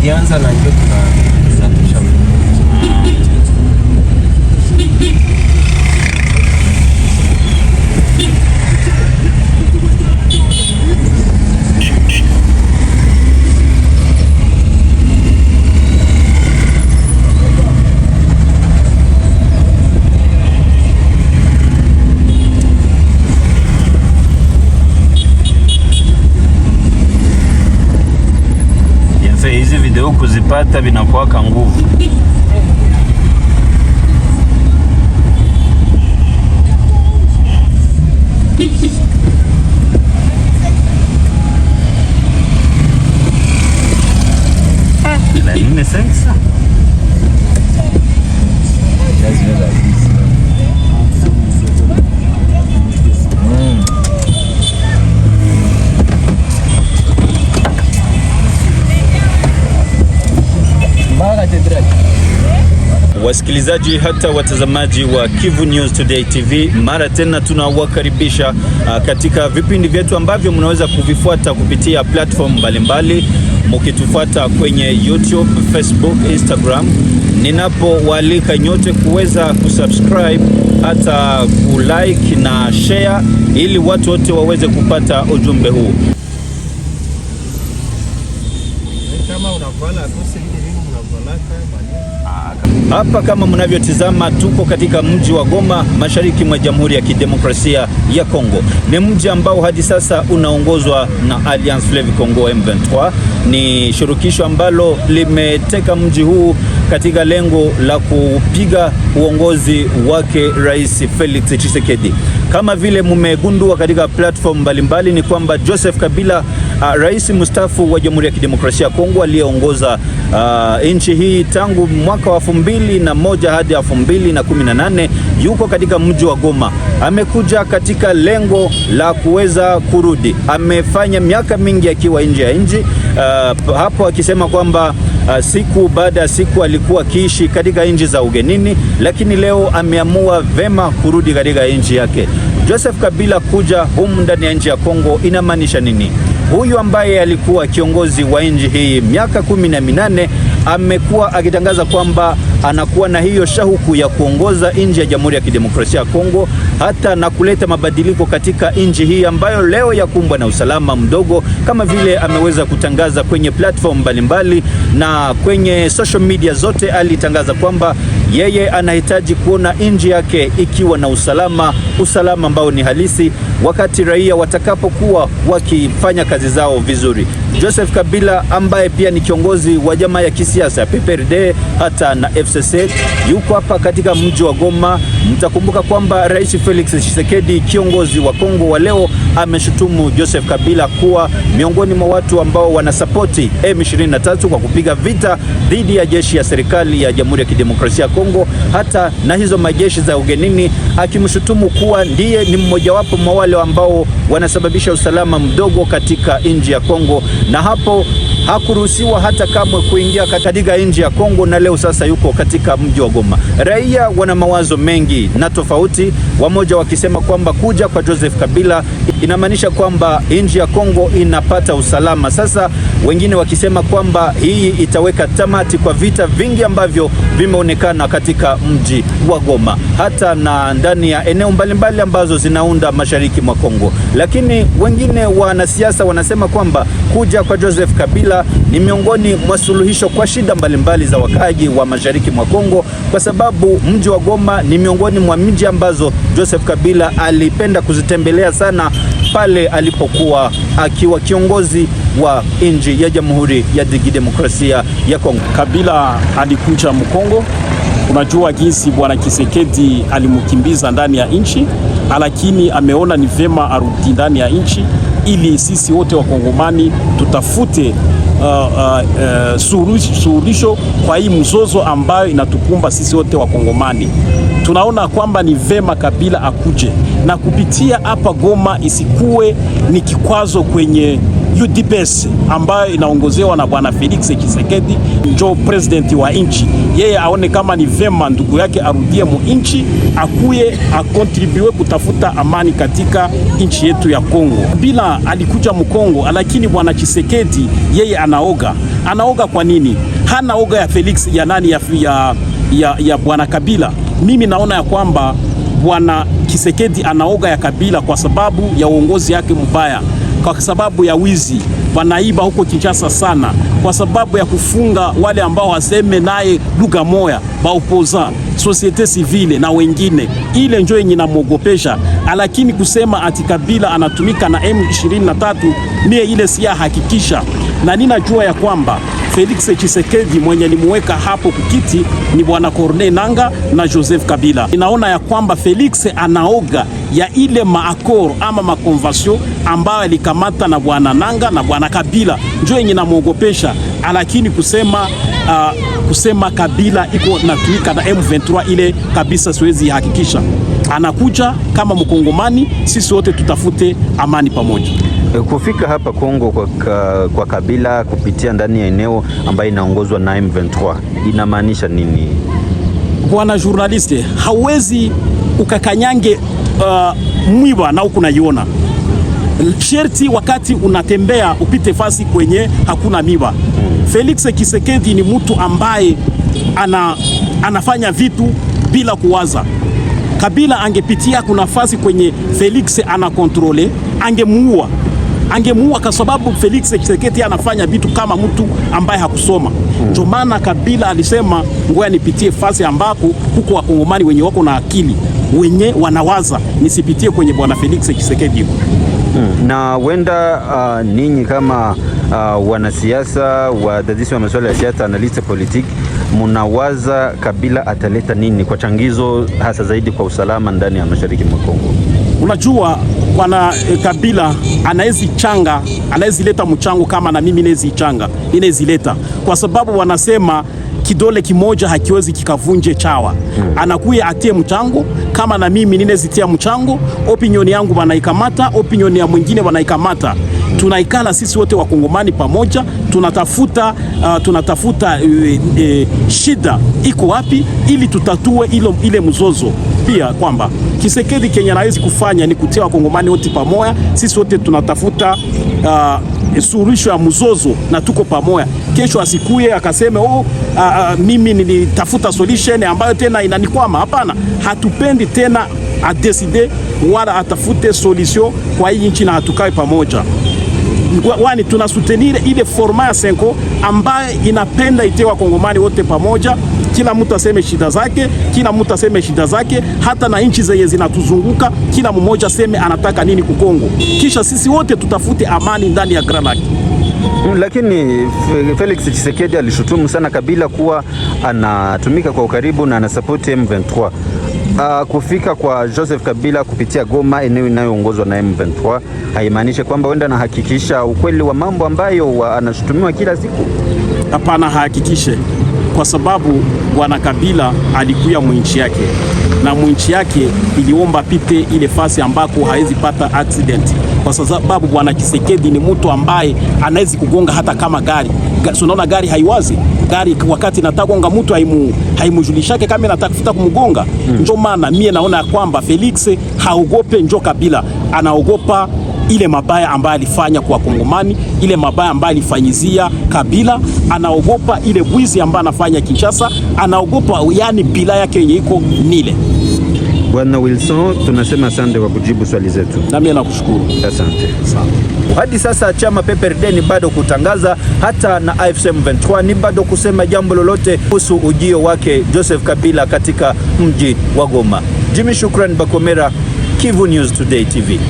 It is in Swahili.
ilianza na ndio tunasafisha. Hizi video kuzipata vinakuwa ka nguvu. La nini sasa? Wasikilizaji hata watazamaji wa Kivu News Today TV, mara tena tunawakaribisha katika vipindi vyetu ambavyo mnaweza kuvifuata kupitia platform mbalimbali, mkitufuata kwenye YouTube, Facebook, Instagram. Ninapowaalika nyote kuweza kusubscribe, hata kulike na share ili watu wote waweze kupata ujumbe huu. Kama unavala kosi hili unavala hapa kama mnavyotizama, tuko katika mji wa Goma, mashariki mwa Jamhuri ya Kidemokrasia ya Kongo. Ni mji ambao hadi sasa unaongozwa na Alliance Fleuve Congo M23. Ni shirikisho ambalo limeteka mji huu katika lengo la kupiga uongozi wake Rais Felix Tshisekedi. Kama vile mmegundua katika platform mbalimbali ni kwamba Joseph Kabila, rais mstaafu wa Jamhuri ya Kidemokrasia ya Kongo, aliyeongoza nchi hii tangu mwaka wa 2001 hadi 2018, yuko katika mji wa Goma. Amekuja katika lengo la kuweza kurudi. Amefanya miaka mingi akiwa nje ya nchi, hapo akisema kwamba siku baada ya siku alikuwa akiishi katika nchi za ugenini, lakini leo ameamua vema kurudi katika nchi yake. Joseph Kabila kuja humu ndani ya nchi ya Kongo inamaanisha nini? Huyu ambaye alikuwa kiongozi wa nchi hii miaka 18 amekuwa akitangaza kwamba anakuwa na hiyo shauku ya kuongoza nchi ya Jamhuri ya Kidemokrasia ya Kongo, hata na kuleta mabadiliko katika nchi hii ambayo leo yakumbwa na usalama mdogo, kama vile ameweza kutangaza kwenye platform mbalimbali na kwenye social media zote. Alitangaza kwamba yeye anahitaji kuona nchi yake ikiwa na usalama ambao ni halisi, wakati raia watakapokuwa wakifanya kazi zao vizuri. Joseph Kabila ambaye pia ni kiongozi wa jamaa ya kisiasa ya PPRD hata na FCC yuko hapa katika mji wa Goma. Mtakumbuka kwamba Rais Felix Tshisekedi, kiongozi wa Kongo wa leo, ameshutumu Joseph Kabila kuwa miongoni mwa watu ambao wanasapoti M23 kwa kupiga vita dhidi ya jeshi ya serikali ya Jamhuri ya Kidemokrasia ya Kongo, hata na hizo majeshi za ugenini, akimshutumu kuwa ndiye ni mmojawapo mwa wale ambao wanasababisha usalama mdogo katika nchi ya Kongo, na hapo hakuruhusiwa hata kamwe kuingia katika nchi ya Kongo, na leo sasa yuko katika mji wa Goma. Raia wana mawazo mengi na tofauti, wamoja wakisema kwamba kuja kwa Joseph Kabila inamaanisha kwamba nchi ya Kongo inapata usalama. Sasa wengine wakisema kwamba hii itaweka tamati kwa vita vingi ambavyo vimeonekana katika mji wa Goma, hata na ndani ya eneo mbalimbali ambazo zinaunda mashariki mwa Kongo. Lakini wengine wanasiasa wanasema kwamba kuja kwa Joseph Kabila ni miongoni mwa suluhisho kwa shida mbalimbali za wakaji wa mashariki mwa Kongo, kwa sababu mji wa Goma ni miongoni mwa miji ambazo Joseph Kabila alipenda kuzitembelea sana pale alipokuwa akiwa kiongozi wa nchi ya Jamhuri ya Kidemokrasia ya Kongo. Kabila alikuja Mkongo. Unajua jinsi bwana Tshisekedi alimkimbiza ndani ya nchi, lakini ameona ni vema arudi ndani ya nchi ili sisi wote wakongomani tutafute suluhisho kwa hii mzozo ambayo inatukumba sisi wote wakongomani. Tunaona kwamba ni vema Kabila akuje na kupitia hapa Goma isikuwe ni kikwazo kwenye UDPS ambayo inaongozewa na bwana Felix Tshisekedi njo president wa nchi, yeye aone kama ni vema ndugu yake arudie mu nchi, akuye akontribue kutafuta amani katika nchi yetu ya Kongo. Bila alikuja Mkongo, lakini bwana Tshisekedi yeye anaoga kwa nini? Hana oga ya Felix ya nani ya bwana Kabila. Mimi naona ya kwamba bwana Tshisekedi anaoga ya Kabila kwa sababu ya uongozi yake mbaya, kwa sababu ya wizi, wanaiba huko Kinshasa sana, kwa sababu ya kufunga wale ambao waseme naye lugha moya, baopoza societe civile na wengine. Ile njoo yenye namwogopesha, lakini kusema ati Kabila anatumika na M23, mie ile siya hakikisha, na ninajua ya kwamba Felix Tshisekedi mwenye limuweka hapo kukiti ni bwana Corneille Nangaa na Joseph Kabila. Ninaona ya kwamba Felix anaoga ya ile maakor ama makonvasyon ambayo alikamata na bwana Nangaa na bwana Kabila, njoo yenye namwogopesha. Lakini kusema Kabila iko natumika na M23 ile kabisa siwezi hakikisha. Anakuja kama mkongomani, sisi wote tutafute amani pamoja. Kufika hapa Kongo kwa Kabila kupitia ndani ya eneo ambayo inaongozwa na M23 inamaanisha nini? Bwana journaliste, hawezi ukakanyange mwiba na huku naiona. Sherti wakati unatembea upite fasi kwenye hakuna miba. Felix Tshisekedi ni mtu ambaye anafanya vitu bila kuwaza. Kabila angepitia kuna fasi kwenye Felix anakontrole, angemuua kwa sababu Felix Tshisekedi anafanya vitu kama mtu ambaye hakusoma. Ndio maana Kabila alisema ngoja nipitie fasi ambapo huko wakongomani wenye wako na akili, wenye wanawaza, nisipitie kwenye bwana Felix Tshisekedi. Na wenda ninyi kama wanasiasa, wadadisi wa masuala ya siasa, analyst politique, munawaza Kabila ataleta nini kwa changizo hasa zaidi kwa usalama ndani ya mashariki mwa Kongo? Unajua bwana Kabila anawezi leta mchango kama na mimi inawezi leta, kwa sababu wanasema kidole kimoja hakiwezi kikavunje chawa. Anakuya atie mchango kama na mimi ninezitia mchango, opinion yangu wanaikamata, opinion ya mwingine wanaikamata. Tunaikala sisi wote wakongomani pamoja, tunatafuta shida iko wapi ili tutatue ile mzozo. Pia kwamba Tshisekedi Kenya hawezi kufanya ni kutia wakongomani wote pamoja, sisi wote tunatafuta suluhisho ya mzozo na tuko pamoja. Kesho asikuye akaseme mimi nilitafuta solution ambayo tena inanikwama. Hapana, hatupendi tena adeside wala atafute solution kwa hii nchi na hatukae pamoja. Wani tunasutenire ile forma ya Senko ambayo inapenda itewa wakongomani wote pamoja, kila mtu aseme shida zake, hata na nchi zenye zinatuzunguka kila mmoja aseme anataka nini kukongo, kisha sisi wote tutafute amani ndani ya Grand Lac. Lakini Felix Tshisekedi alishutumu sana Kabila kuwa anatumika kwa ukaribu na anasupport M23. Kufika kwa Joseph Kabila kupitia Goma, eneo inayoongozwa na M23, haimaanishi kwamba wenda anahakikisha ukweli wa mambo ambayo anashutumiwa kila siku? Hapana, hakikishe, kwa sababu bwana Kabila alikuya mwinchi yake, na mwinchi yake iliomba pite ile fasi ambako hawezi pata accident, kwa sababu bwana Tshisekedi ni mtu ambaye anawezi kugonga hata kama gari. Unaona gari haiwazi, gari wakati nataka kugonga mtu haimujulishake kama nataka kufuta kumgonga. Ndio maana mie naona kwamba Felix haogope njo Kabila, anaogopa ile mabaya ambayo alifanya kwa Kongomani, ile mabaya ambayo alifanyizia Kabila, anaogopa ile bwizi ambayo anafanya Kinshasa, anaogopa yani bila yake yenye iko nile. Bwana Wilson, tunasema asante kwa kujibu swali zetu. Na mimi nakushukuru. Asante. Hadi sasa chama PPRD ni bado kutangaza, hata na AFC M23 ni bado kusema jambo lolote kuhusu ujio wake Joseph Kabila katika mji wa Goma. Jimmy Shukran Bakomera, Kivu News Today TV.